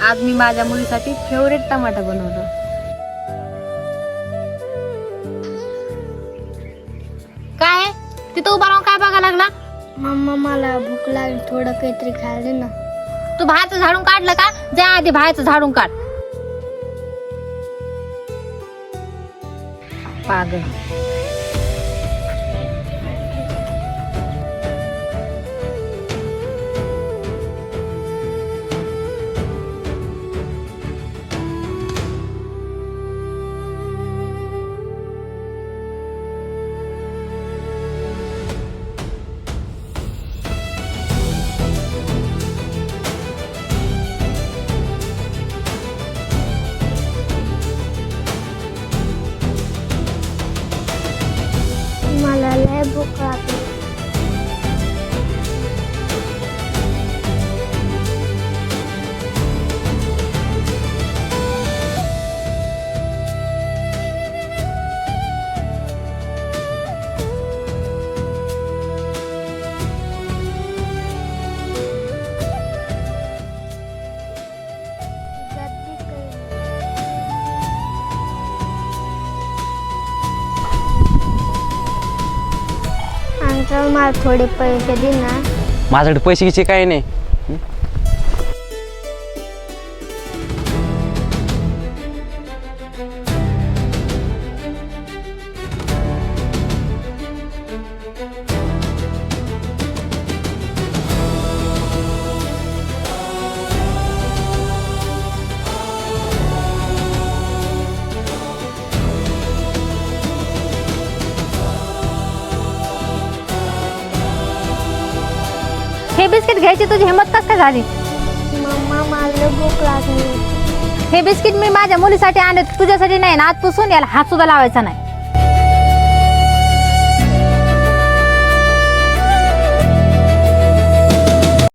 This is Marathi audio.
आज मी माझ्या मुलीसाठी फेवरेट टमाटा बनवलं. काय तिथं उभा राहून काय बघायला लागला? मम्मा मला भूक लागली, थोडं काहीतरी खायला दे ना. तू बाहेरचं झाडून काढलं का? जा आधी बाहेरचं झाडून काढ. पागल. मला लय भूक लागली. अंकल मला थोडे पैसे दे ना. माझ्याकडे पैसे घ्यायचे काही नाही. हे बिस्किट घ्यायची तुझी हिंमत कस काय झाली? मम्मा मला भूक लागली. हे बिस्किट मी माझ्या मुलीसाठी आणले, तुझ्यासाठी नाही ना. आजपासून याला हात सुद्धा लावायचा नाही.